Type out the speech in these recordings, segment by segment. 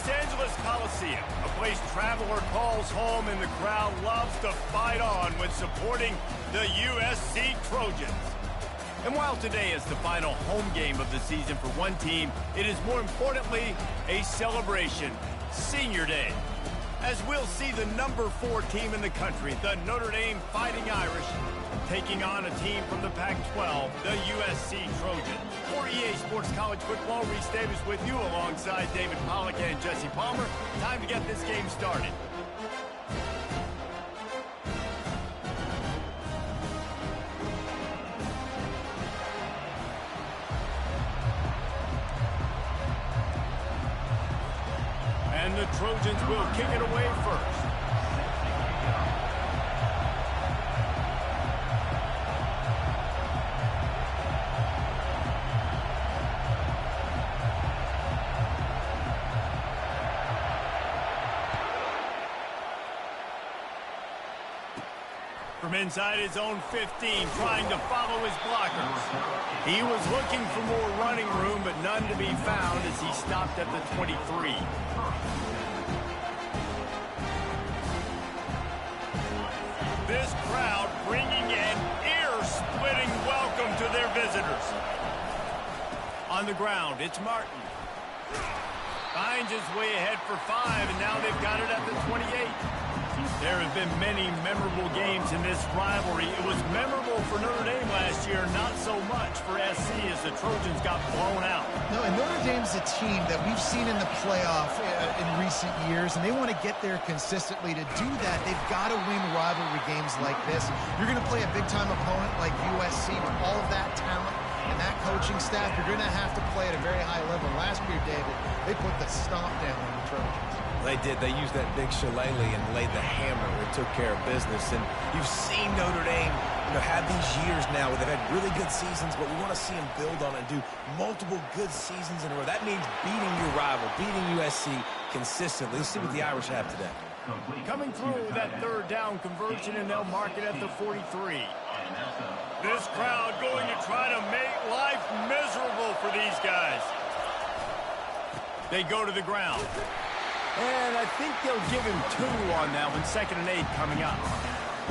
Los Angeles Coliseum, a place traveler calls home and the crowd loves to fight on when supporting the USC Trojans. And while today is the final home game of the season for one team, it is more importantly a celebration, Senior Day. As we'll see the number 4 team in the country, the Notre Dame Fighting Irish, taking on a team from the Pac-12, the USC Trojans. For EA Sports College Football, Reese Davis with you alongside David Pollack and Jesse Palmer. Time to get this game started. And the Trojans will kick it away first. From inside his own 15, trying to follow his blockers. He was looking for more running room, but none to be found as he stopped at the 23. This crowd bringing an ear-splitting welcome to their visitors. On the ground, it's Martin. Finds his way ahead for 5, and now they've got it at the 28. There have been many memorable games in this rivalry. It was memorable for Notre Dame last year, not so much for SC as the Trojans got blown out. No, and Notre Dame's a team that we've seen in the playoff in recent years, and they want to get there consistently. To do that, they've got to win rivalry games like this. You're going to play a big-time opponent like USC with all of that talent and that coaching staff. You're going to have to play at a very high level. Last year, David, they put the stomp down on the Trojans. They did. They used that big shillelagh and laid the hammer. They took care of business. And you've seen Notre Dame, have these years now where they've had really good seasons, but we want to see them build on it and do multiple good seasons in a row. That means beating your rival, beating USC consistently. Let's see what the Irish have today. Coming through with that third down conversion, and they'll mark it at the 43. This crowd going to try to make life miserable for these guys. They go to the ground. And I think they'll give him 2 on that one, 2nd and 8 coming up.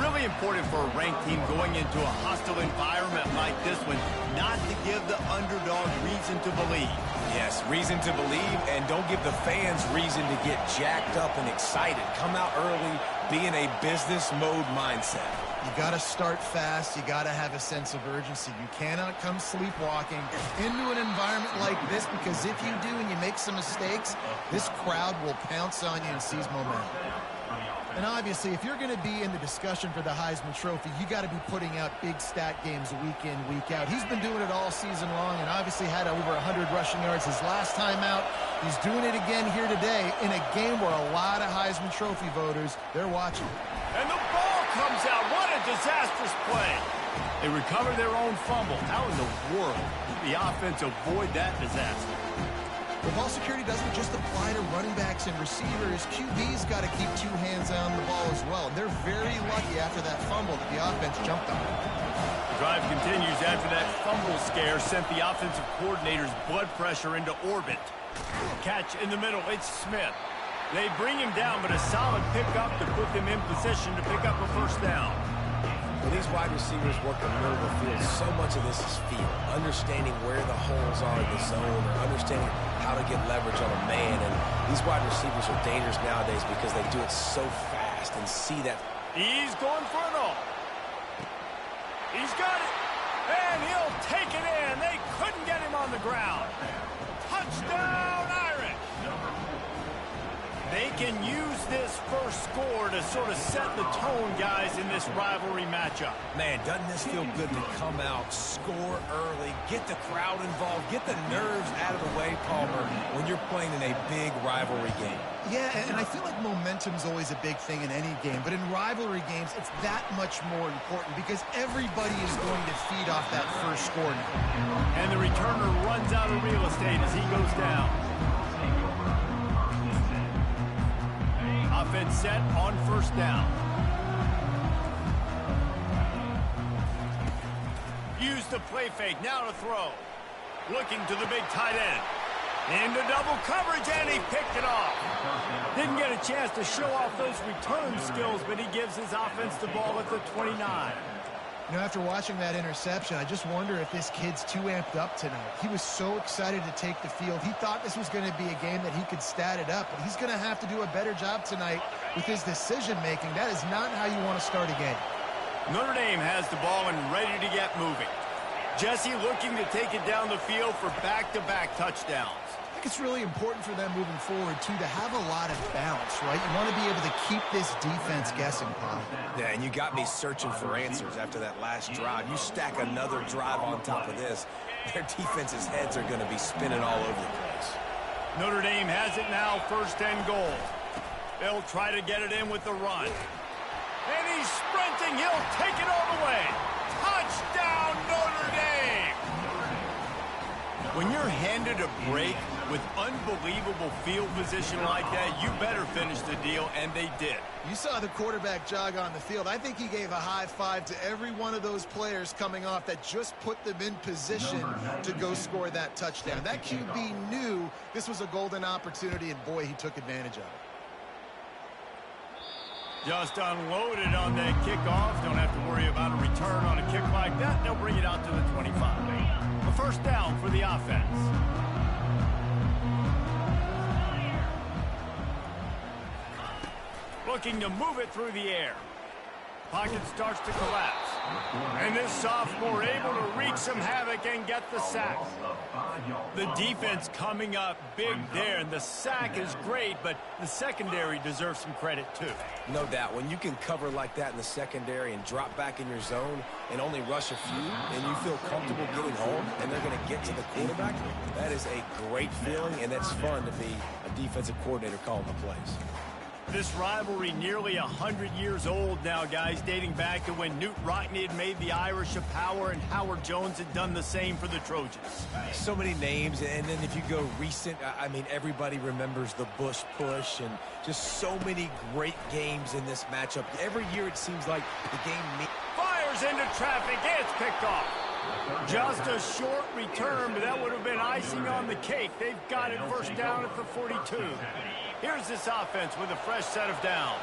Really important for a ranked team going into a hostile environment like this one, not to give the underdog reason to believe. Yes, reason to believe, and don't give the fans reason to get jacked up and excited. Come out early, be in a business mode mindset. You got to start fast. You got to have a sense of urgency. You cannot come sleepwalking into an environment like this, because if you do and you make some mistakes, this crowd will pounce on you and seize momentum. And obviously, if you're going to be in the discussion for the Heisman Trophy, you got to be putting out big stat games week in, week out. He's been doing it all season long and obviously had over 100 rushing yards his last time out. He's doing it again here today in a game where a lot of Heisman Trophy voters, they're watching. And the ball comes out. What a disastrous play. They recover their own fumble. How in the world did the offense avoid that disaster? Well, ball security doesn't just apply to running backs and receivers. QB's got to keep 2 hands on the ball as well. And they're very lucky after that fumble that the offense jumped on. The drive continues after that fumble scare sent the offensive coordinator's blood pressure into orbit. Catch in the middle. It's Smith. They bring him down, but a solid pickup to put them in position to pick up a first down. Well, these wide receivers work in the middle of the field. So much of this is feel, understanding where the holes are in the zone, or understanding how to get leverage on a man. And these wide receivers are dangerous nowadays because they do it so fast and see that. He's going for it all. He's got it. And he'll take it in. They couldn't get him on the ground. Touchdown, Irish. They can use this first score to sort of set the tone, guys, in this rivalry matchup. Man, doesn't this feel good to come out, score early, get the crowd involved, get the nerves out of the way, Palmer, when you're playing in a big rivalry game? Yeah, and I feel like momentum's always a big thing in any game, but in rivalry games, it's that much more important because everybody is going to feed off that first score. And the returner runs out of real estate as he goes down. Offense set on first down. Use the play fake, now to throw. Looking to the big tight end. Into double coverage, and he picked it off. Didn't get a chance to show off those return skills, but he gives his offense the ball at the 29. You know, after watching that interception, I just wonder if this kid's too amped up tonight. He was so excited to take the field. He thought this was going to be a game that he could stat it up, but he's going to have to do a better job tonight with his decision-making. That is not how you want to start a game. Notre Dame has the ball and ready to get moving. Jesse looking to take it down the field for back-to-back touchdowns. I think it's really important for them moving forward, too, to have a lot of balance, right? You want to be able to keep this defense guessing, Paul. Yeah, and you got me searching for answers after that last drive. You stack another drive on top of this, their defense's heads are going to be spinning all over the place. Notre Dame has it now, 1st and goal. They'll try to get it in with the run. And he's sprinting. He'll take it all the way. Touchdown, Notre Dame! When you're handed a break with unbelievable field position like that, you better finish the deal, and they did. You saw the quarterback jog on the field. I think he gave a high five to every one of those players coming off that just put them in position to go score that touchdown. That QB knew this was a golden opportunity, and boy, he took advantage of it. Just unloaded on that kickoff. Don't have to worry about a return on a kick like that. They'll bring it out to the 25. A 1st down for the offense. Looking to move it through the air. Pocket starts to collapse. And this sophomore able to wreak some havoc and get the sack. The defense coming up big there, and the sack is great, but the secondary deserves some credit too. No doubt. When you can cover like that in the secondary and drop back in your zone and only rush a few, and you feel comfortable getting home, and they're going to get to the quarterback, that is a great feeling, and that's fun to be a defensive coordinator calling the plays. This rivalry nearly 100 years old now, guys, dating back to when Knute Rockne had made the Irish a power and Howard Jones had done the same for the Trojans. So many names, and then if you go recent, I mean, everybody remembers the Bush push and just so many great games in this matchup. Every year it seems like the game fires into traffic. It's picked off. Just a short return, but that would have been icing on the cake. They've got it 1st down at the 42. Here's this offense with a fresh set of downs.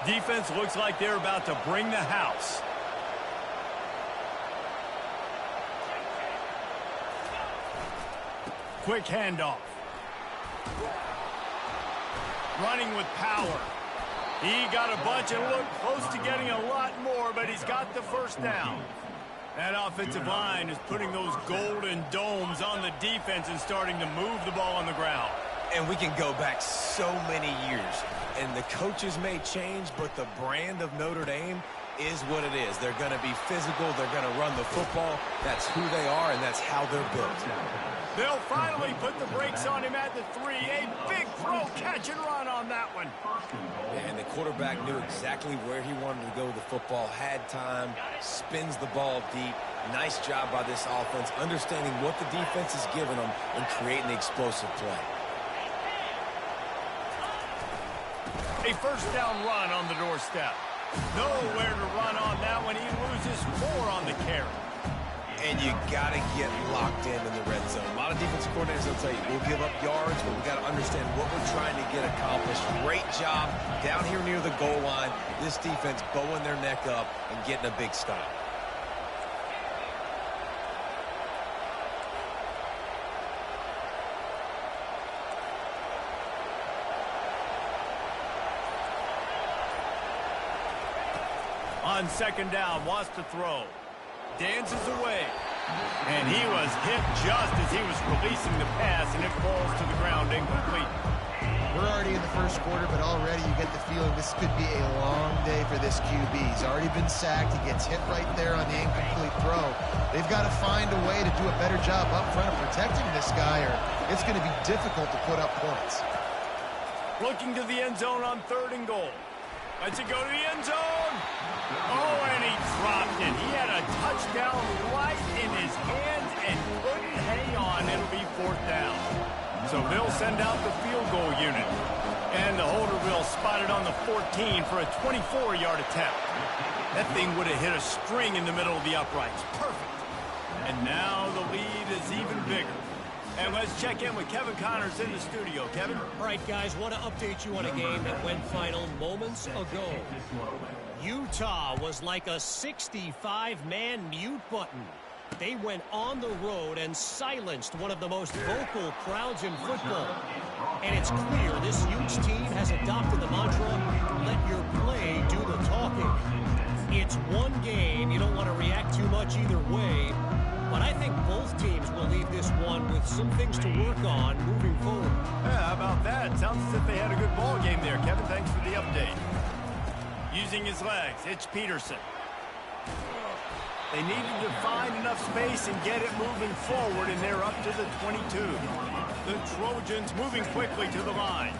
Defense looks like they're about to bring the house. Quick handoff. Running with power. He got a bunch and looked close to getting a lot more, but he's got the 1st down. That offensive line is putting those golden domes on the defense and starting to move the ball on the ground. And we can go back so many years, and the coaches may change, but the brand of Notre Dame is what it is. They're going to be physical. They're going to run the football. That's who they are, and that's how they're built. They'll finally put the brakes on him at the 3. A big throw, catch and run on that one. And the quarterback knew exactly where he wanted to go with the football, had time, spins the ball deep. Nice job by this offense, understanding what the defense is giving them and creating the explosive play. A 1st down run on the doorstep. Nowhere to run on that one. He loses 4 on the carry. And you got to get locked in the red zone. A lot of defensive coordinators will tell you, we'll give up yards, but we got to understand what we're trying to get accomplished. Great job down here near the goal line. This defense bowing their neck up and getting a big stop. On 2nd down, wants to throw. Dances away. And he was hit just as he was releasing the pass, and it falls to the ground incomplete. We're already in the 1st quarter, but already you get the feeling this could be a long day for this QB. He's already been sacked. He gets hit right there on the incomplete throw. They've got to find a way to do a better job up front of protecting this guy, or it's going to be difficult to put up points. Looking to the end zone on 3rd and goal. Lets it go to the end zone. Oh, and he dropped it. He had a touchdown right in his hands and couldn't hang on. It'll be 4th down. So they'll send out the field goal unit. And the holder will spot it on the 14 for a 24-yard attempt. That thing would have hit a string in the middle of the uprights. Perfect. And now the lead is even bigger. And let's check in with Kevin Connors in the studio. Kevin? All right, guys, want to update you on a game that went final moments ago. Utah was like a 65-man mute button. They went on the road and silenced one of the most vocal crowds in football. And it's clear this Utes team has adopted the mantra, let your play do the talking. It's one game. You don't want to react too much either way. But I think both teams will leave this one with some things to work on moving forward. Yeah, how about that? Sounds as if they had a good ball game there. Kevin, thanks for the update. Using his legs, it's Peterson. They needed to find enough space and get it moving forward, and they're up to the 22. The Trojans moving quickly to the line.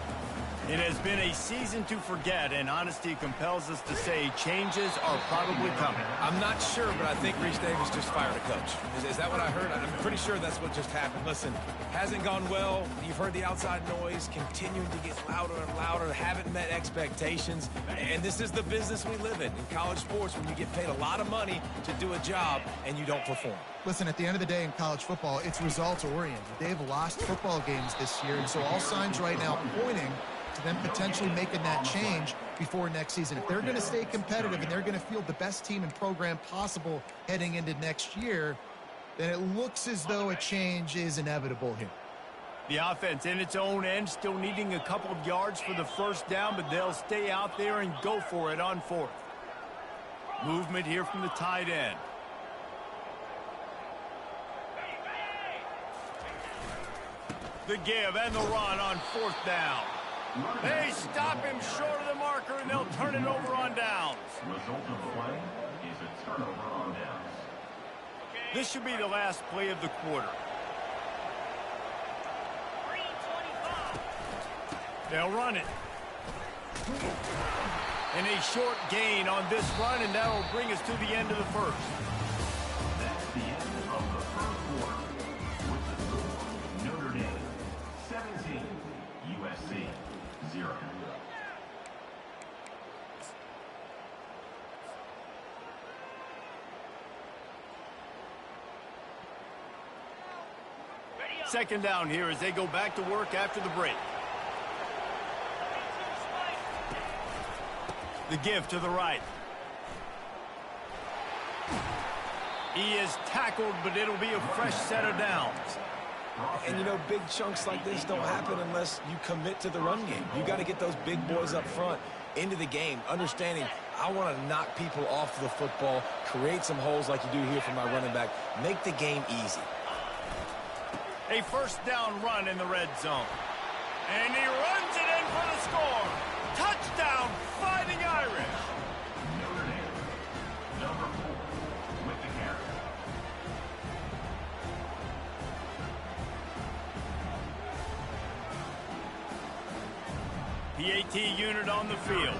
It has been a season to forget, and honesty compels us to say changes are probably coming. I'm not sure, but I think Reese Davis just fired a coach. Is that what I heard? I'm pretty sure that's what just happened. Listen, hasn't gone well. You've heard the outside noise continuing to get louder and louder. Haven't met expectations. And this is the business we live in college sports, when you get paid a lot of money to do a job and you don't perform. Listen, at the end of the day in college football, it's results-oriented. They've lost football games this year, and so all signs right now pointing to them potentially making that change before next season. If they're going to stay competitive and they're going to field the best team and program possible heading into next year, then it looks as though a change is inevitable here. The offense in its own end, still needing a couple of yards for the first down, but they'll stay out there and go for it on fourth. Movement here from the tight end. The give and the run on fourth down. They stop him short of the marker, and they'll turn it over on downs. Result of play is a turnover on downs. This should be the last play of the quarter. They'll run it. And a short gain on this run, and that will bring us to the end of the first. That's the end of the first quarter. With the score, Notre Dame 17, USC 0. Second down here as they go back to work after the break. The give to the right. He is tackled, but it'll be a fresh set of downs. And, you know, big chunks like this don't happen unless you commit to the run game. You got to get those big boys up front into the game, understanding I want to knock people off the football, create some holes like you do here for my running back, make the game easy. A first down run in the red zone. And he runs it in for the score. Touchdown, Fighting Irish. Notre Dame, number 4, with the carry. PAT unit on the field.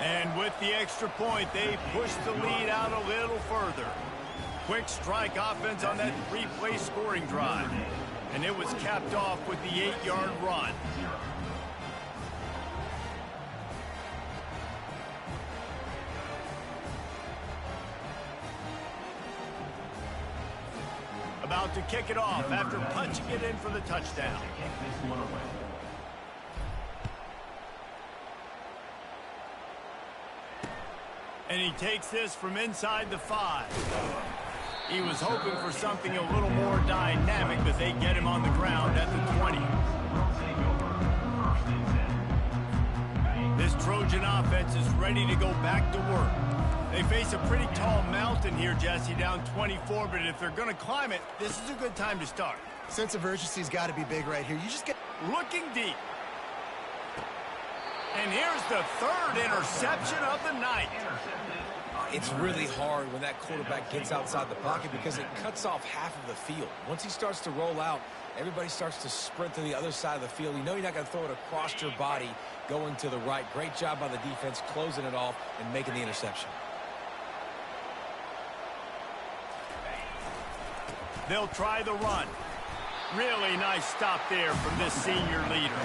And with the extra point, they push the lead out a little further. Quick strike offense on that three-play scoring drive. And it was capped off with the 8-yard run. About to kick it off after punching it in for the touchdown. And he takes this from inside the 5. He was hoping for something a little more dynamic, but they get him on the ground at the 20. This Trojan offense is ready to go back to work. They face a pretty tall mountain here, Jesse, down 24, but if they're going to climb it, this is a good time to start. Sense of urgency's got to be big right here. You just get looking deep. And here's the third interception of the night. It's really hard when that quarterback gets outside the pocket because it cuts off half of the field. Once he starts to roll out, everybody starts to sprint to the other side of the field. You know you're not going to throw it across your body going to the right. Great job by the defense closing it off and making the interception. They'll try the run. Really nice stop there from this senior leader.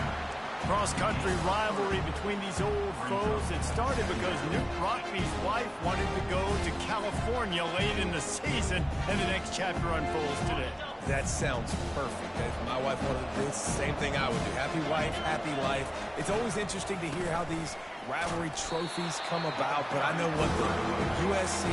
Cross-country rivalry between these old foes. It started because Newt Rockne's wife wanted to go to California late in the season, and the next chapter unfolds today. That sounds perfect. If my wife wanted to do the same thing I would do. Happy wife, happy life. It's always interesting to hear how these rivalry trophies come about, but I know one thing. USC,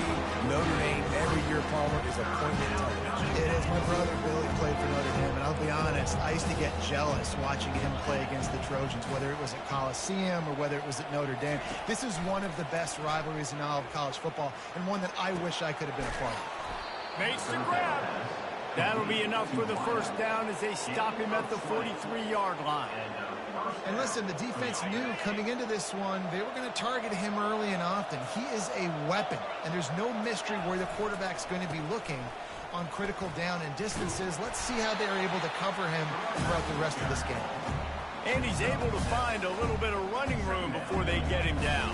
Notre Dame, every year, Palmer, is appointment television. It is. My brother Billy played for Notre Dame, and I'll be honest, I used to get jealous watching him play against the Trojans, whether it was at Coliseum or whether it was at Notre Dame. This is one of the best rivalries in all of college football, and one that I wish I could have been a part of. Makes the grab. That'll be enough for the first down as they stop him at the 43-yard line. And listen, the defense knew coming into this one, they were going to target him early and often. He is a weapon, and there's no mystery where the quarterback's going to be looking on critical down and distances. Let's see how they're able to cover him throughout the rest of this game. And he's able to find a little bit of running room before they get him down.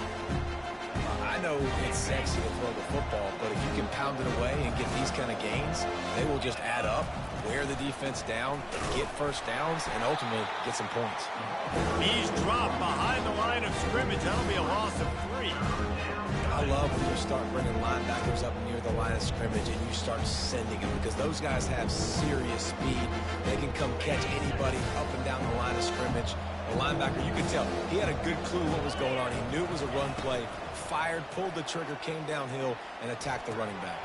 I know it's sexy to throw the football, but if you can pound it away and get these kind of gains, they will just add up, wear the defense down, get first downs, and ultimately get some points. He's dropped behind the line of scrimmage. That'll be a loss of 3. I love when you start bringing linebackers up near the line of scrimmage and you start sending them, because those guys have serious speed. They can come catch anybody up and down the line of scrimmage. The linebacker, you could tell, he had a good clue what was going on. He knew it was a run play, fired, pulled the trigger, came downhill, and attacked the running back.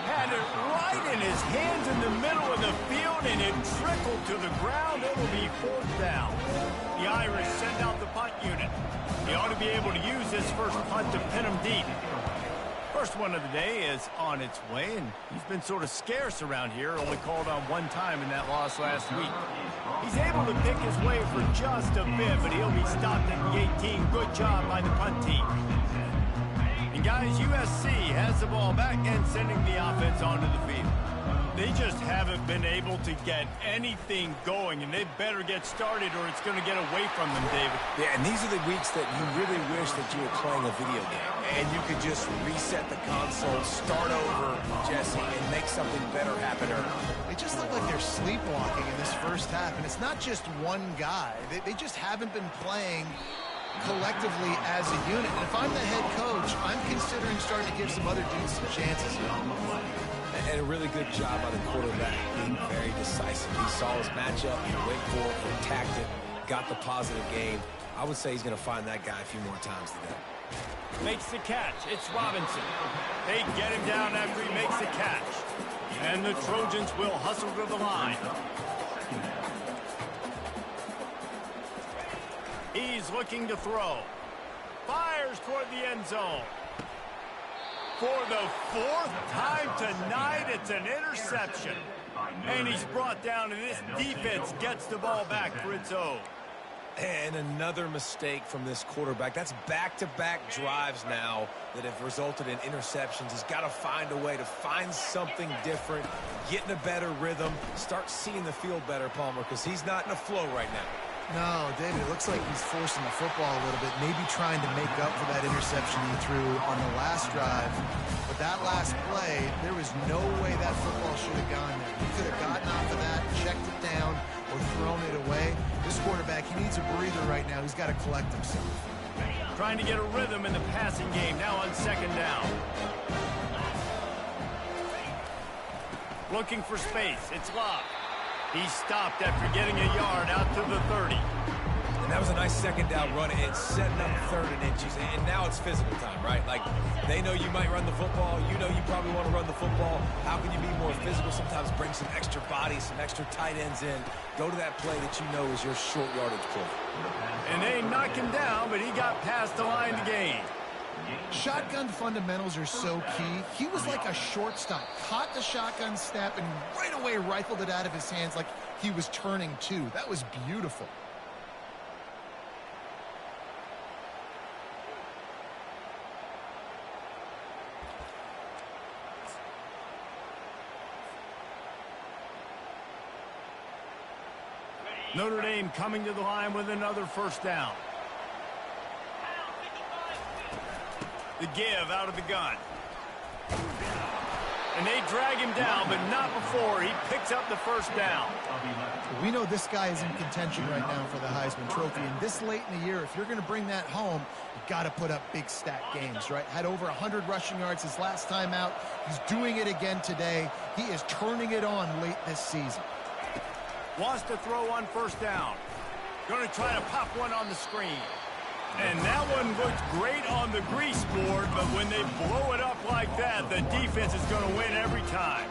Had it right in his hands in the middle of the field, and it trickled to the ground. It'll be 4th down. The Irish send out the punt unit. He ought to be able to use this first punt to pin him deep. First one of the day is on its way, and he's been sort of scarce around here, only called on one time in that loss last week. He's able to pick his way for just a bit, but he'll be stopped at the 18. Good job by the punt team. And guys, USC has the ball back and sending the offense onto the field. They just haven't been able to get anything going, and they better get started or it's going to get away from them, David. Yeah, and these are the weeks that you really wish that you were playing a video game and you could just reset the console, start over, Jesse, and make something better happen early. They just look like they're sleepwalking in this first half, and it's not just one guy. They just haven't been playing collectively as a unit. And if I'm the head coach, I'm considering starting to give some other dudes some chances here. And a really good job by the quarterback, being very decisive. He saw his matchup, he went for it, he attacked it, got the positive gain. I would say he's going to find that guy a few more times today. Makes the catch. It's Robinson. They get him down after he makes the catch. And the Trojans will hustle to the line. He's looking to throw. Fires toward the end zone. For the 4th time tonight, it's an interception. And he's brought down, and this defense gets the ball back for its own. And another mistake from this quarterback. That's back-to-back drives now that have resulted in interceptions. He's got to find a way to find something different, get in a better rhythm, start seeing the field better, Palmer, because he's not in a flow right now. No, David, it looks like he's forcing the football a little bit, maybe trying to make up for that interception he threw on the last drive. But that last play, there was no way that football should have gone there. He could have gotten off of that, checked it down, or thrown it away. This quarterback, he needs a breather right now. He's got to collect himself. Trying to get a rhythm in the passing game, now on 2nd down. Looking for space, it's Love. He stopped after getting a yard out to the 30. And that was a nice 2nd down run and setting up 3rd and inches. And now it's physical time, right? Like, they know you might run the football. You know you probably want to run the football. How can you be more physical? Sometimes bring some extra bodies, some extra tight ends in. Go to that play that you know is your short yardage play. And they knock him down, but he got past the line to gain. Shotgun fundamentals are so key. He was like a shortstop, caught the shotgun snap and right away rifled it out of his hands like he was turning two. That was beautiful. Notre Dame coming to the line with another 1st down. The give out of the gun. And they drag him down, but not before he picks up the first down. We know this guy is in contention right now for the Heisman Trophy. And this late in the year, if you're going to bring that home, you've got to put up big stat games, right? Had over 100 rushing yards his last time out. He's doing it again today. He is turning it on late this season. Wants to throw on first down. Going to try to pop one on the screen. And that one looked great on the grease board, but when they blow it up like that, the defense is going to win every time.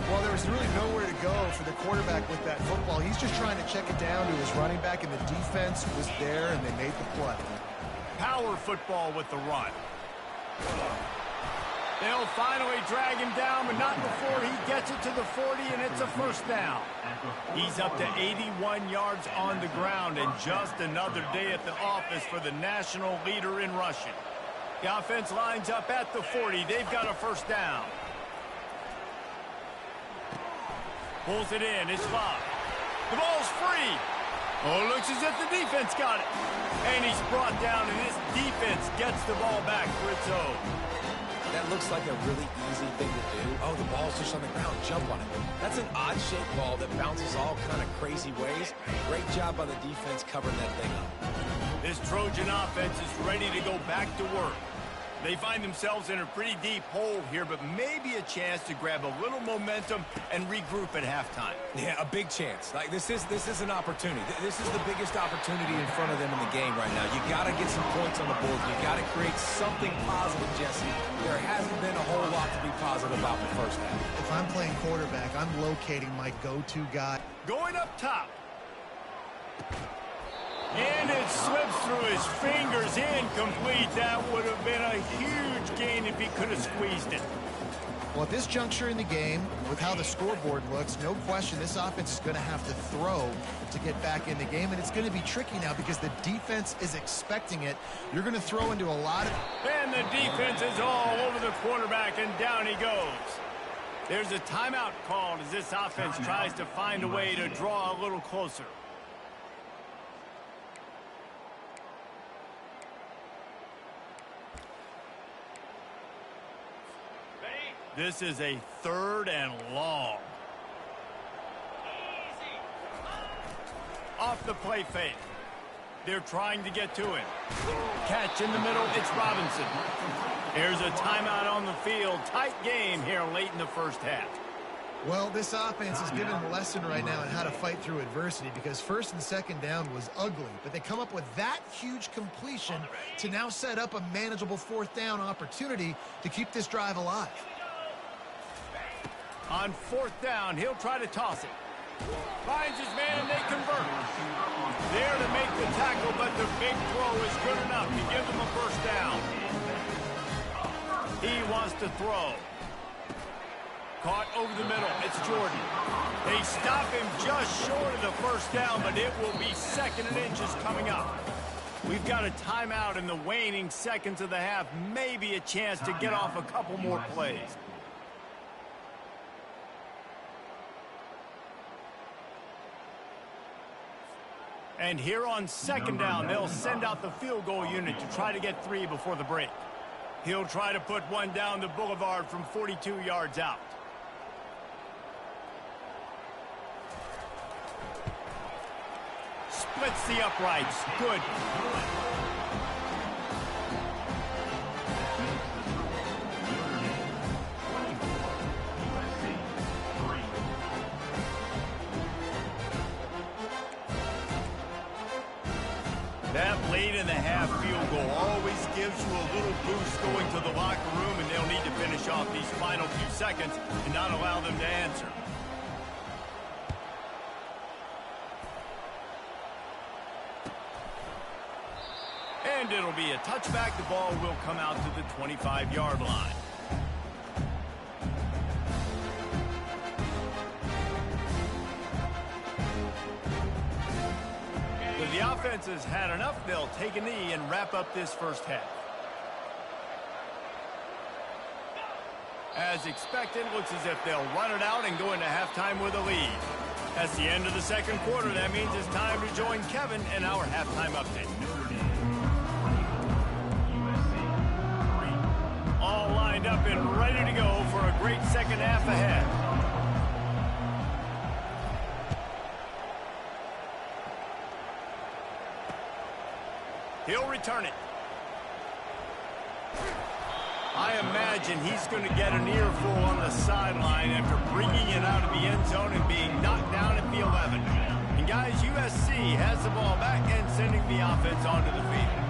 Well, there was really nowhere to go for the quarterback with that football. He's just trying to check it down to his running back, and the defense was there, and they made the play. Power football with the run. They'll finally drag him down, but not before he gets it to the 40, and it's a first down. He's up to 81 yards on the ground, and just another day at the office for the national leader in rushing. The offense lines up at the 40. They've got a first down. Pulls it in. It's Love. The ball's free. Oh, looks as if the defense got it. And he's brought down, and this defense gets the ball back for its own. That looks like a really easy thing to do. Oh, the ball's just on the ground. Jump on it. That's an odd-shaped ball that bounces all kind of crazy ways. Great job by the defense covering that thing up. This Trojan offense is ready to go back to work. They find themselves in a pretty deep hole here, but maybe a chance to grab a little momentum and regroup at halftime. Yeah, a big chance. Like this is an opportunity. This is the biggest opportunity in front of them in the game right now. You got to get some points on the board. You got to create something positive, Jesse. There hasn't been a whole lot to be positive about in the first half. If I'm playing quarterback, I'm locating my go-to guy. Going up top. And it slips through his fingers, incomplete. That would have been a huge gain if he could have squeezed it. Well, at this juncture in the game, with how the scoreboard looks, no question this offense is going to have to throw to get back in the game, and it's going to be tricky now because the defense is expecting it. You're going to throw into a lot of... And the defense is all over the quarterback, and down he goes. There's a timeout called as this offense tries to find a way to draw a little closer. This is a 3rd and long. Off the play fake. They're trying to get to him. Catch in the middle. It's Robinson. Here's a timeout on the field. Tight game here late in the first half. Well, this offense is giving them a lesson right now on how to fight through adversity because 1st and 2nd down was ugly, but they come up with that huge completion to now set up a manageable 4th down opportunity to keep this drive alive. On 4th down, he'll try to toss it. Finds his man, and they convert. There to make the tackle, but the big throw is good enough to give them a first down. He wants to throw. Caught over the middle. It's Jordan. They stop him just short of the first down, but it will be 2nd and inches coming up. We've got a timeout in the waning seconds of the half. Maybe a chance to get off a couple more plays. And here on 2nd down, they'll send out the field goal unit to try to get 3 before the break. He'll try to put one down the boulevard from 42 yards out. Splits the uprights. Good. That late in the half field goal always gives you a little boost going to the locker room, and they'll need to finish off these final few seconds and not allow them to answer. And it'll be a touchback. The ball will come out to the 25-yard line. The offense has had enough. They'll take a knee and wrap up this first half. As expected, looks as if they'll run it out and go into halftime with a lead. That's the end of the 2nd quarter. That means it's time to join Kevin in our halftime update. All lined up and ready to go for a great second half ahead. He'll return it. I imagine he's going to get an earful on the sideline after bringing it out of the end zone and being knocked down at the 11. And guys, USC has the ball back and sending the offense onto the field.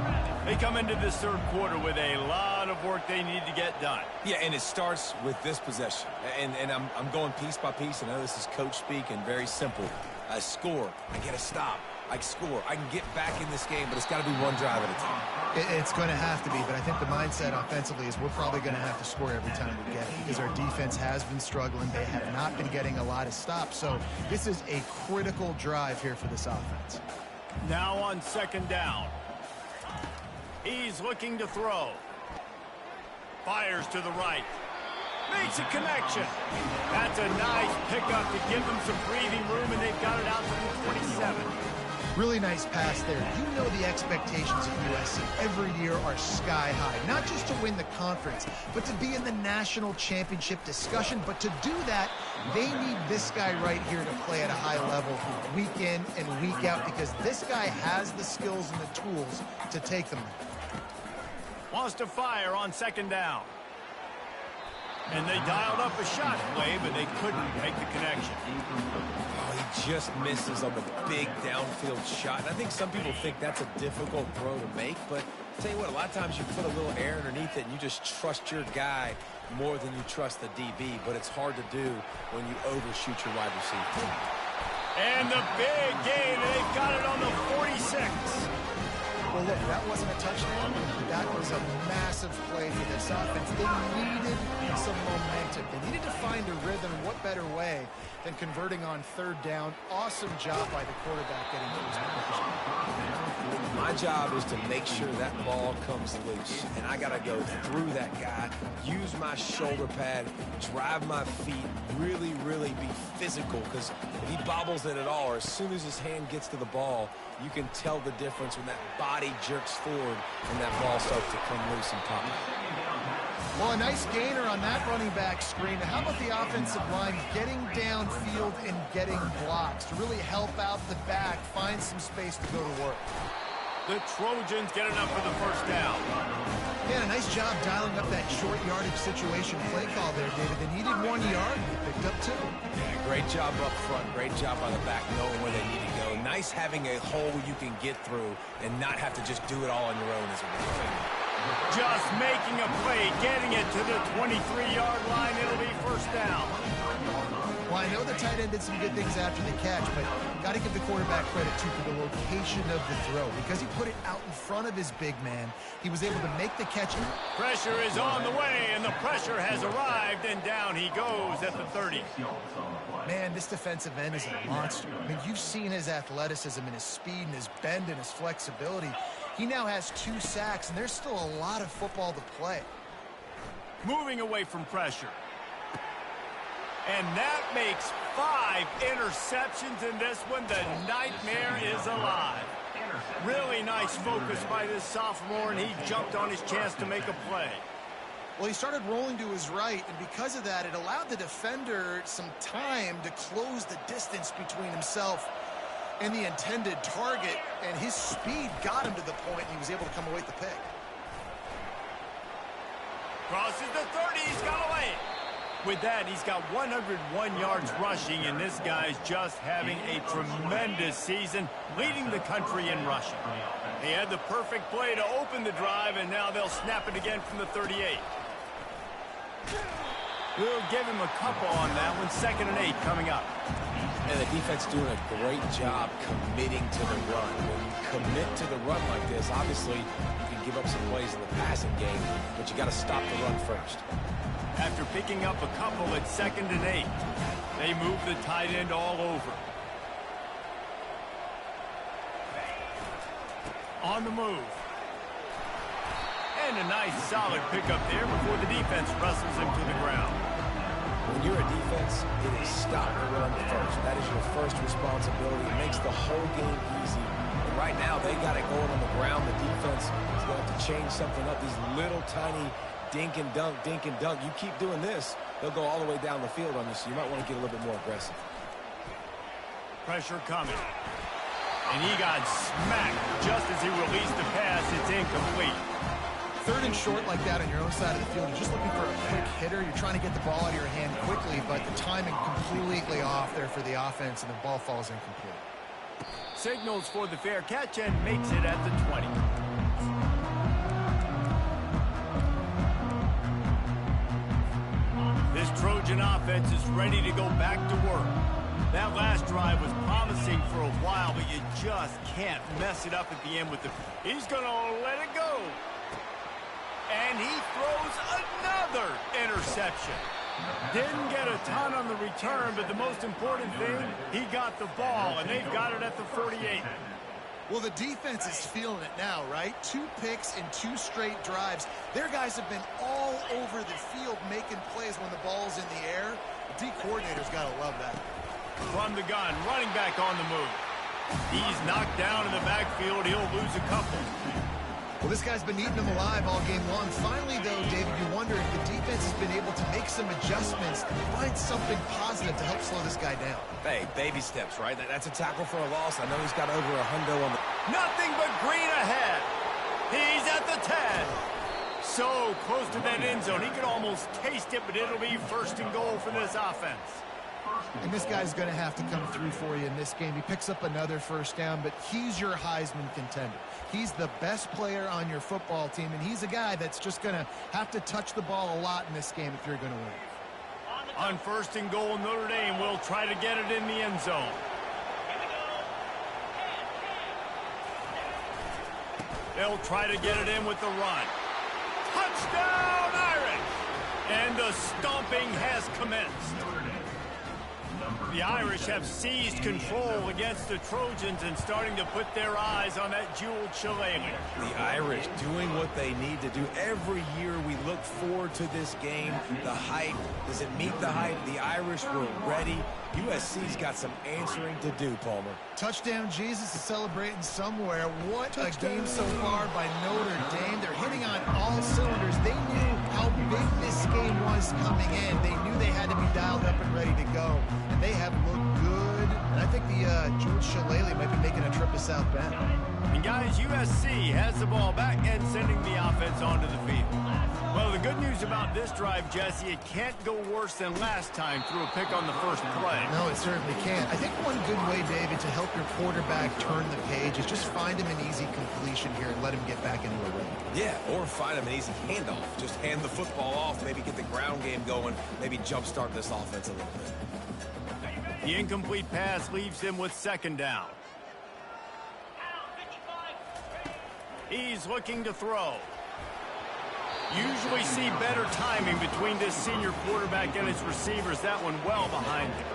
They come into this third quarter with a lot of work they need to get done. Yeah, and it starts with this possession. And I'm going piece by piece. I know this is coach speak and very simple. I score. I get a stop. I score. I can get back in this game, but it's got to be one drive at a time. It's going to have to be, but I think the mindset offensively is we're probably going to have to score every time we get it because our defense has been struggling. They have not been getting a lot of stops, so this is a critical drive here for this offense. Now on second down. He's looking to throw. Fires to the right. Makes a connection. That's a nice pickup to give them some breathing room, and they've got it out to the 27. Really nice pass there. You know the expectations at USC every year are sky high. Not just to win the conference, but to be in the national championship discussion. But to do that, they need this guy right here to play at a high level week in and week out because this guy has the skills and the tools to take them there. Wants to fire on second down. And they dialed up a shot play, but they couldn't make the connection. Oh, he just misses on the big downfield shot. And I think some people think that's a difficult throw to make, but I'll tell you what, a lot of times you put a little air underneath it and you just trust your guy more than you trust the DB, but it's hard to do when you overshoot your wide receiver. And the big gain, they've got it on the 46. Well, look, that wasn't a touchdown. That was a massive play for this offense. They needed some momentum. They needed to find a rhythm. What better way than converting on third down? Awesome job by the quarterback getting to his position. My job is to make sure that ball comes loose, and I got to go through that guy, use my shoulder pad, drive my feet, really, really be physical, because if he bobbles it at all, or as soon as his hand gets to the ball, you can tell the difference when that body jerks forward and that ball starts to come loose and pop. Well, a nice gainer on that running back screen. How about the offensive line getting downfield and getting blocks to really help out the back, find some space to go to work? The Trojans get enough for the first down. Yeah, a nice job dialing up that short yardage situation play call there, David. They needed 1 yard. They picked up 2. Yeah, great job up front. Great job by the back, knowing where they need to go. Nice having a hole you can get through and not have to just do it all on your own as a rookie. Just making a play, getting it to the 23-yard line. It'll be first down. Well, I know the tight end did some good things after the catch, but got to give the quarterback credit, too, for the location of the throw. Because he put it out in front of his big man, he was able to make the catch. Pressure is on the way, and the pressure has arrived, and down he goes at the 30. Man, this defensive end is a monster. I mean, you've seen his athleticism and his speed and his bend and his flexibility. He now has 2 sacks, and there's still a lot of football to play. Moving away from pressure. And that makes 5 interceptions in this one. The nightmare is alive. Really nice focus by this sophomore, and he jumped on his chance to make a play. Well, he started rolling to his right, and because of that, it allowed the defender some time to close the distance between himself and the intended target, and his speed got him to the point, and he was able to come away with the pick. Crosses the 30, he's got away. With that, he's got 101 yards rushing, and this guy's just having a tremendous season, leading the country in rushing. He had the perfect play to open the drive, and now they'll snap it again from the 38. We'll give him a couple on that one. 2nd and 8 coming up. And the defense doing a great job committing to the run. When you commit to the run like this, obviously you can give up some plays in the passing game, but you got to stop the run first. After picking up a couple at 2nd and 8, they move the tight end all over. On the move. And a nice solid pickup there before the defense wrestles him to the ground. When you're a defense, it is stop the run first. That is your first responsibility. It makes the whole game easy. And right now, they got it going on the ground. The defense is going to have to change something up. These little tiny dink and dunk, dink and dunk. You keep doing this, they'll go all the way down the field on you, so you might want to get a little bit more aggressive. Pressure coming. And he got smacked just as he released the pass. It's incomplete. Third and short like that on your own side of the field, you're just looking for a quick hitter. You're trying to get the ball out of your hand quickly, but the timing completely off there for the offense, and the ball falls incomplete. Signals for the fair catch and makes it at the 20. This Trojan offense is ready to go back to work. That last drive was promising for a while, but you just can't mess it up at the end with the... He's going to let it go. And he throws another interception. Didn't get a ton on the return, but the most important thing, he got the ball, and they've got it at the 48. Well, the defense is feeling it now, right? 2 picks in 2 straight drives. Their guys have been all over the field making plays when the ball's in the air. The D coordinator's got to love that. From the gun, running back on the move. He's knocked down in the backfield. He'll lose a couple. Well, this guy's been eating them alive all game long. Finally, though, David, you wonder if the defense has been able to make some adjustments and find something positive to help slow this guy down. Hey, baby steps, right? That's a tackle for a loss. I know he's got over a hundo on the... Nothing but green ahead. He's at the 10. So close to that end zone. He could almost taste it, but it'll be first and goal for this offense. And this guy's going to have to come through for you in this game. He picks up another first down, but he's your Heisman contender. He's the best player on your football team, and he's a guy that's just going to have to touch the ball a lot in this game if you're going to win. On first and goal, Notre Dame will try to get it in the end zone. They'll try to get it in with the run. Touchdown, Irish! And the stomping has commenced. The Irish have seized control against the Trojans and starting to put their eyes on that jeweled shillelagh. The Irish doing what they need to do. Every year we look forward to this game. The hype, does it meet the hype? The Irish were ready. USC's got some answering to do, Palmer. Touchdown Jesus is celebrating somewhere. What a game so far by Notre Dame. They're hitting on all cylinders. They knew how big this game was coming in. They knew they had to be dialed up and ready to go. And they have looked good. And I think the George Shillelagh might be making a trip to South Bend. And guys, USC has the ball back and sending the offense onto the field. Well, the good news about this drive, Jesse, it can't go worse than last time through a pick on the first play. No, it certainly can't. I think one good way, David, to help your quarterback turn the page is just find him an easy completion here and let him get back into a rhythm. Yeah, or find him an easy handoff. Just hand the football off, maybe get the ground game going, maybe jumpstart this offense a little bit. The incomplete pass leaves him with second down. He's looking to throw. Usually see better timing between this senior quarterback and his receivers. That one well behind him.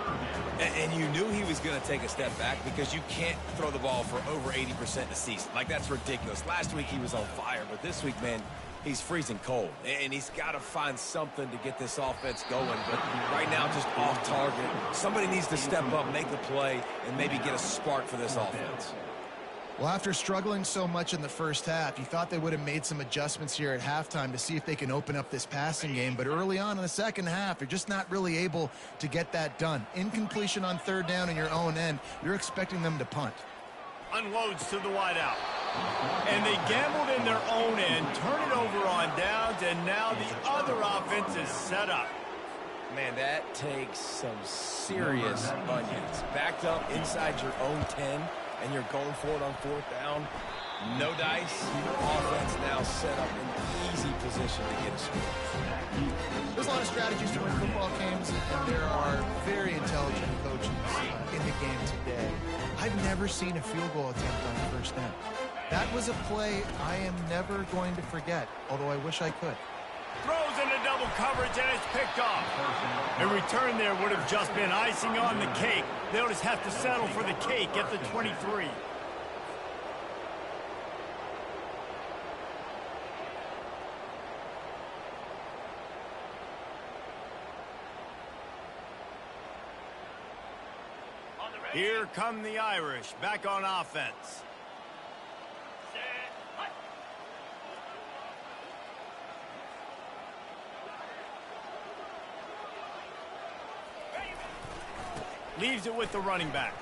And you knew he was going to take a step back because you can't throw the ball for over 80% in a season. Like, that's ridiculous. Last week he was on fire, but this week, man, he's freezing cold. And he's got to find something to get this offense going. But right now, just off target. Somebody needs to step up, make the play, and maybe get a spark for this offense. Well, after struggling so much in the first half, you thought they would have made some adjustments here at halftime to see if they can open up this passing game. But early on in the second half, you're just not really able to get that done. Incompletion on third down in your own end, you're expecting them to punt. Unloads to the wideout. And they gambled in their own end, turn it over on downs, and now the other offense is set up. Man, that takes some serious onions. Backed up inside your own 10. And you're going for it on fourth down. No dice. Offense now set up in easy position to get a score. There's a lot of strategies to win football games, and there are very intelligent coaches in the game today. I've never seen a field goal attempt on first down. That was a play I am never going to forget, although I wish I could. Throws into double coverage, and it's picked off. A return there would have just been icing on the cake. They'll just have to settle for the cake at the 23. Here come the Irish, back on offense. Leaves it with the running back.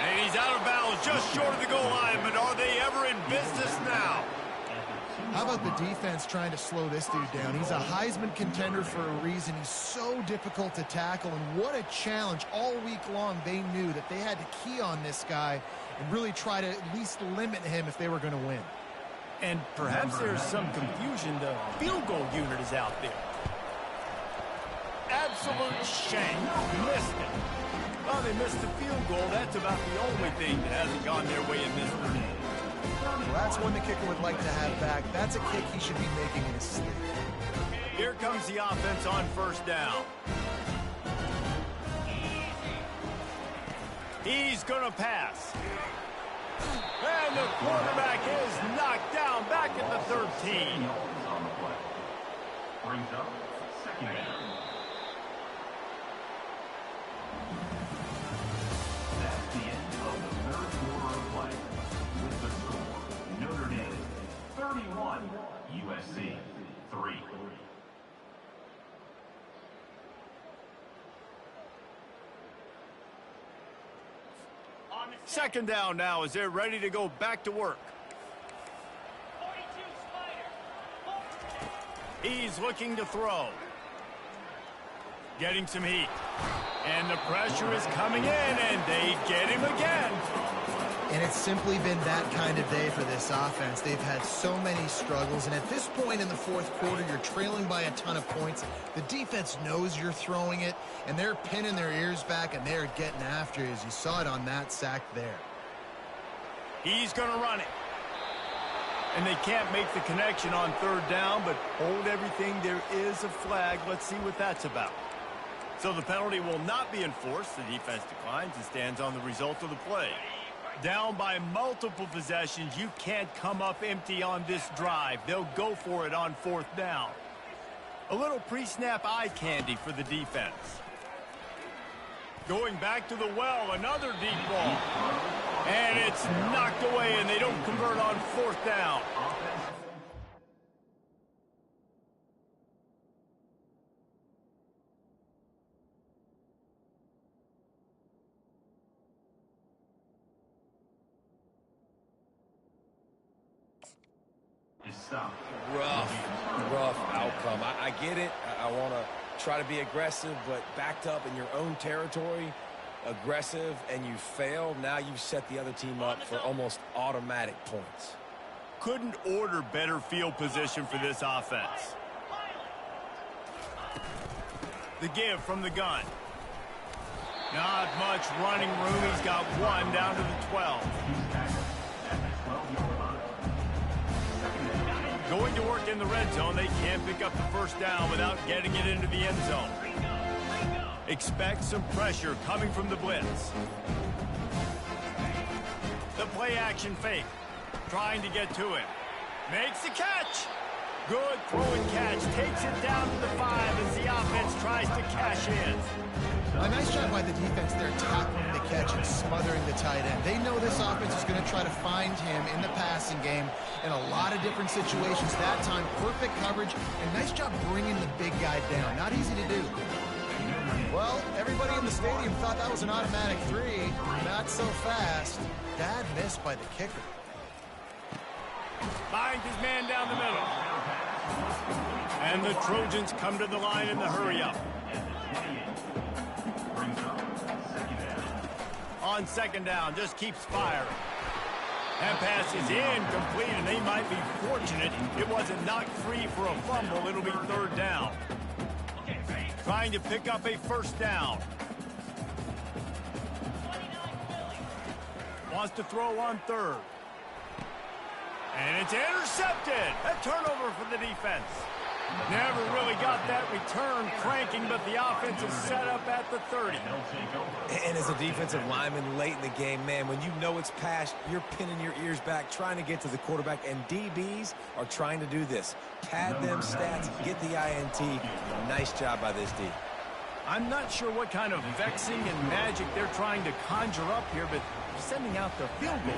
And he's out of bounds just short of the goal line, but are they ever in business now? How about the defense trying to slow this dude down? He's a Heisman contender for a reason. He's so difficult to tackle, and what a challenge. All week long, they knew that they had to key on this guy and really try to at least limit him if they were going to win. And perhaps there's some confusion. The field goal unit is out there. Absolute shank. Missed it. Well, they missed the field goal. That's about the only thing that hasn't gone their way in this one. Well, that's one the kicker would like to have back. That's a kick he should be making in his sleep. Here comes the offense on first down. He's going to pass. And the quarterback is knocked down back at the 13. Brings up second down. That's the end of the third quarter of play. With the score, Notre Dame 31, USC 3. Second down now as they're ready to go back to work. He's looking to throw. Getting some heat. And the pressure is coming in, and they get him again. And it's simply been that kind of day for this offense. They've had so many struggles, and at this point in the fourth quarter, you're trailing by a ton of points. The defense knows you're throwing it, and they're pinning their ears back, and they're getting after you, as you saw it on that sack there. He's going to run it. And they can't make the connection on third down, but hold everything. There is a flag. Let's see what that's about. So the penalty will not be enforced. The defense declines and stands on the result of the play. Down by multiple possessions, you can't come up empty on this drive. They'll go for it on fourth down. A little pre-snap eye candy for the defense. Going back to the well, another deep ball. And it's knocked away, and they don't convert on fourth down. Rough outcome. I get it. I want to try to be aggressive, but backed up in your own territory, aggressive, and you fail. Now you've set the other team up for almost automatic points. Couldn't order better field position for this offense. The give from the gun. Not much running room. He's got one down to the 12. Going to work in the red zone. They can't pick up the first down without getting it into the end zone. Expect some pressure coming from the blitz. The play action fake. Trying to get to him. Makes the catch. Good throw and catch. Takes it down to the 5 as the offense tries to cash in. A nice job by the defense there, tackling the catch and smothering the tight end. They know this offense is going to try to find him in the passing game in a lot of different situations. That time, perfect coverage, and nice job bringing the big guy down. Not easy to do. Well, everybody in the stadium thought that was an automatic 3. Not so fast. Bad miss by the kicker. Finds his man down the middle. And the Trojans come to the line in the hurry-up. On second down, just keeps firing. That pass is incomplete, and they might be fortunate it wasn't knocked free for a fumble. It'll be third down. Trying to pick up a first down. Wants to throw on third. And it's intercepted. A turnover for the defense. Never really got that return cranking, but the offense is set up at the 30. And as a defensive lineman late in the game, man, when you know it's past, you're pinning your ears back, trying to get to the quarterback, and DBs are trying to do this. Pad them stats, get the INT. Nice job by this D. I'm not sure what kind of vexing and magic they're trying to conjure up here, but sending out the field goal.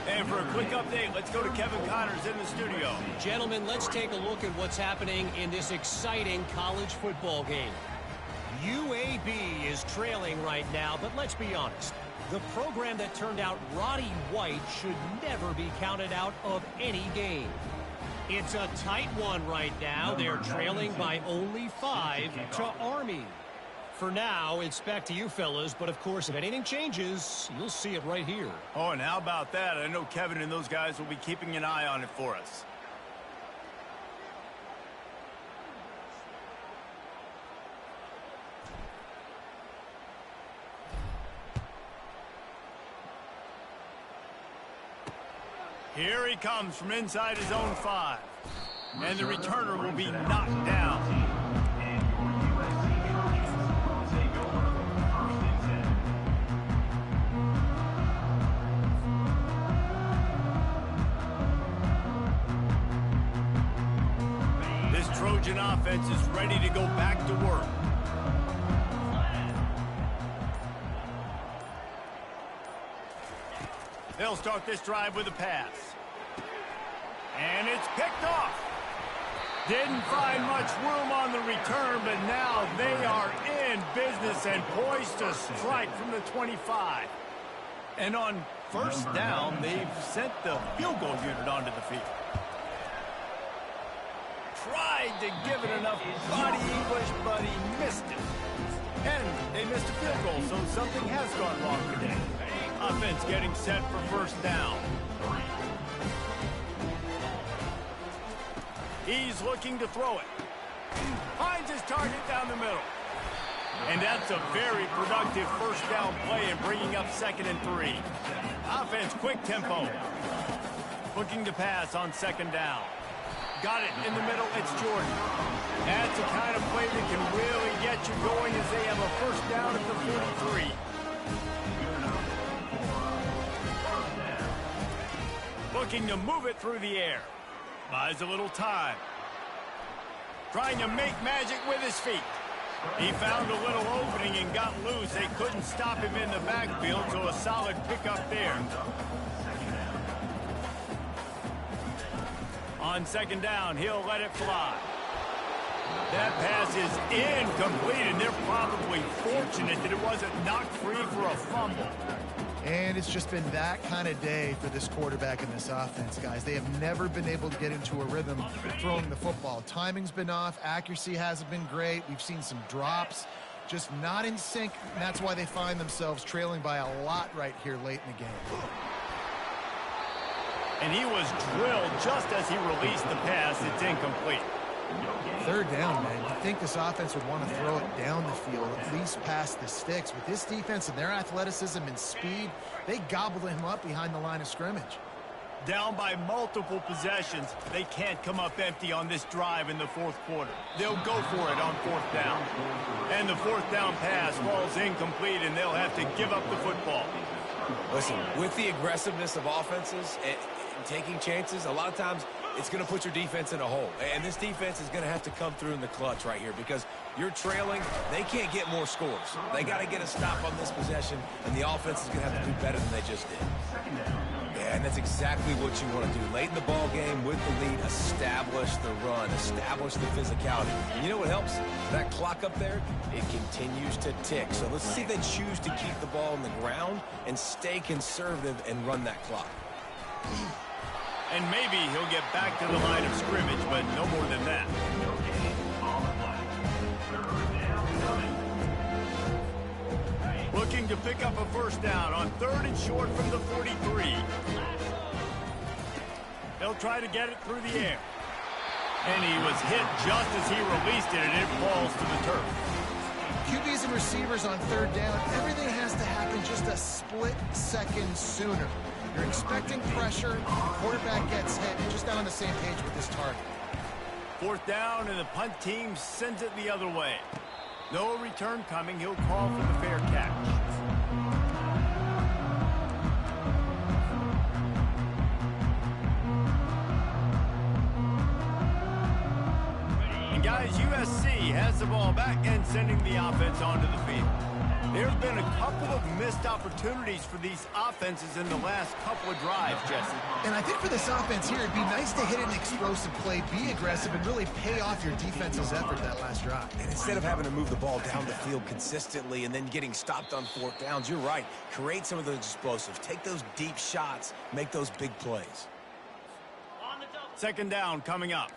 And for a quick update, let's go to Kevin Connors in the studio. Gentlemen, let's take a look at what's happening in this exciting college football game. UAB is trailing right now, but let's be honest. The program that turned out Roddy White should never be counted out of any game. It's a tight one right now. They're trailing by only 5 to Army. For now, it's back to you fellas, but of course, if anything changes, you'll see it right here. Oh, and how about that? I know Kevin and those guys will be keeping an eye on it for us. Here he comes from inside his own 5. And the returner will be knocked down. This Trojan offense is ready to go back to work. They'll start this drive with a pass. And it's picked off. Didn't find much room on the return, but now they are in business and poised to strike from the 25. And on first down, they've sent the field goal unit onto the field. Tried to give it enough body English, but he missed it. And they missed a field goal, so something has gone wrong today. Offense getting set for first down. He's looking to throw it. Finds his target down the middle. And that's a very productive first down play in bringing up 2nd and 3. Offense, quick tempo. Looking to pass on 2nd down. Got it in the middle, it's Jordan. That's the kind of play that can really get you going as they have a first down at the 43. Looking to move it through the air. Buys a little time. Trying to make magic with his feet. He found a little opening and got loose. They couldn't stop him in the backfield, so a solid pickup there. On 2nd down, he'll let it fly. That pass is incomplete, and they're probably fortunate that it wasn't knocked free for a fumble. And it's just been that kind of day for this quarterback in this offense, guys. They have never been able to get into a rhythm throwing the football. Timing's been off. Accuracy hasn't been great. We've seen some drops. Just not in sync, and that's why they find themselves trailing by a lot right here late in the game. And he was drilled just as he released the pass. It's incomplete. 3rd down, man. You think this offense would want to throw it down the field, at least past the sticks. With this defense and their athleticism and speed, they gobbled him up behind the line of scrimmage. Down by multiple possessions, they can't come up empty on this drive in the 4th quarter. They'll go for it on 4th down. And the 4th down pass falls incomplete, and they'll have to give up the football. Listen, with the aggressiveness of offenses and taking chances, a lot of times it's going to put your defense in a hole. And this defense is going to have to come through in the clutch right here because you're trailing. They can't get more scores. They got to get a stop on this possession, and the offense is going to have to do better than they just did. Yeah, and that's exactly what you want to do. Late in the ball game with the lead, establish the run, establish the physicality. And you know what helps? That clock up there, it continues to tick. So let's see if they choose to keep the ball on the ground and stay conservative and run that clock. And maybe he'll get back to the line of scrimmage, but no more than that. Looking to pick up a first down on 3rd and short from the 43. They'll try to get it through the air. And he was hit just as he released it, and it falls to the turf. QBs and receivers on 3rd down, everything has to happen just a split second sooner. You're expecting pressure, the quarterback gets hit, and just not on the same page with this target. 4th down, and the punt team sends it the other way. No return coming. He'll call for the fair catch. guys, USC has the ball back and sending the offense onto the field. There's been a couple of missed opportunities for these offenses in the last couple of drives, Jesse. And I think for this offense here, it'd be nice to hit an explosive play, be aggressive, and really pay off your defense's effort that last drive. And instead of having to move the ball down the field consistently and then getting stopped on fourth downs, you're right. Create some of those explosives. Take those deep shots. Make those big plays. Second down coming up.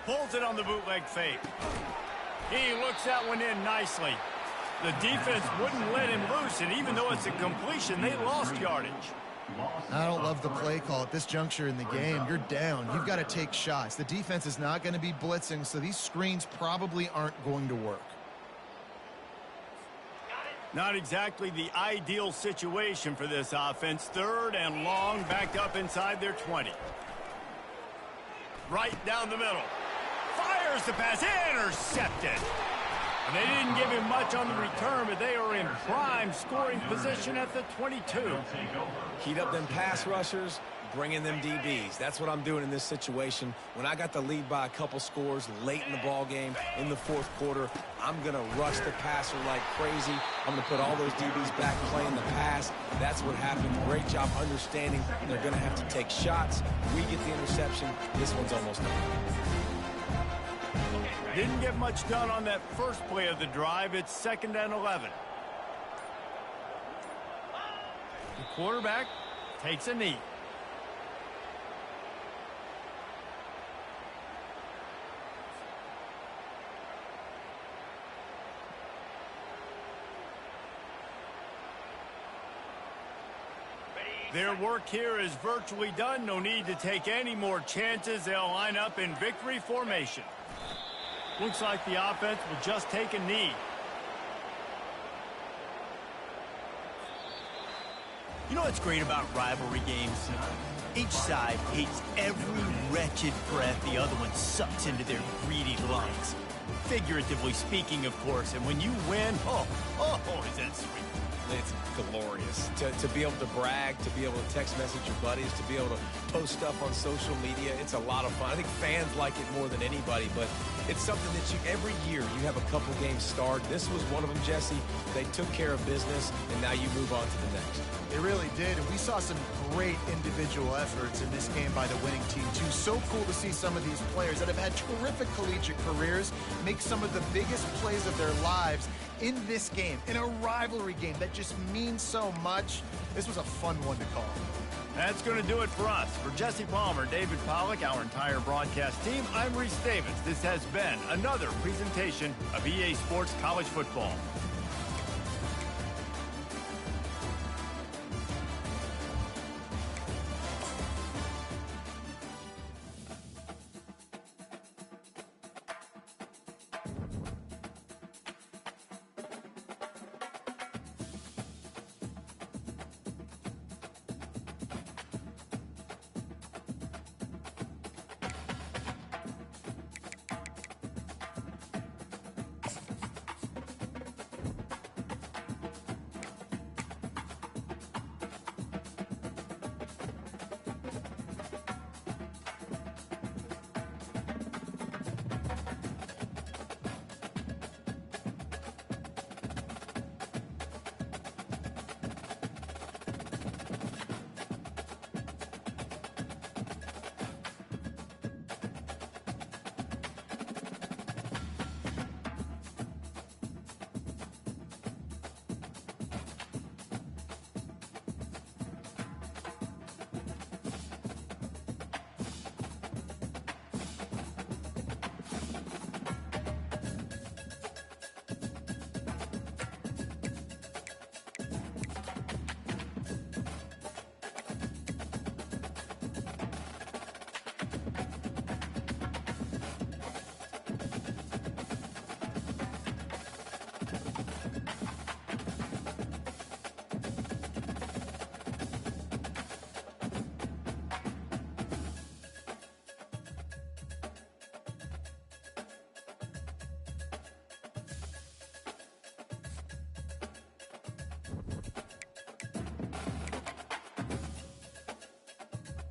Pulls it on the bootleg fake. He looks that one in nicely. The defense wouldn't let him loose, and even though it's a completion, they lost yardage. I don't love the play call at this juncture in the game. You're down. You've got to take shots. The defense is not going to be blitzing, so these screens probably aren't going to work. Not exactly the ideal situation for this offense. Third and long, backed up inside their 20. Right down the middle. Fires the pass, intercepted. And they didn't give him much on the return, but they are in prime scoring position at the 22. Heat up them pass rushers, bring in them DBs. That's what I'm doing in this situation. When I got the lead by a couple scores late in the ball game, in the fourth quarter, I'm going to rush the passer like crazy. I'm going to put all those DBs back playing the pass. That's what happened. Great job understanding they're going to have to take shots. We get the interception. This one's almost done. Didn't get much done on that first play of the drive. It's 2nd and 11. The quarterback takes a knee. Their work here is virtually done. No need to take any more chances. They'll line up in victory formation. Looks like the offense will just take a knee. You know what's great about rivalry games? Each side hates every wretched breath the other one sucks into their greedy lungs. Figuratively speaking, of course. And when you win, oh, is that sweet. It's glorious to be able to brag, to be able to text message your buddies, to be able to post stuff on social media. It's a lot of fun. I think fans like it more than anybody, but it's something that every year you have a couple games start. This was one of them, Jesse. They took care of business, and now you move on to the next. They really did, and we saw some great individual efforts in this game by the winning team, too. So cool to see some of these players that have had terrific collegiate careers make some of the biggest plays of their lives in this game, in a rivalry game that just means so much. This was a fun one to call. That's going to do it for us. For Jesse Palmer, David Pollack, our entire broadcast team, I'm Reese Davis. This has been another presentation of EA Sports College Football.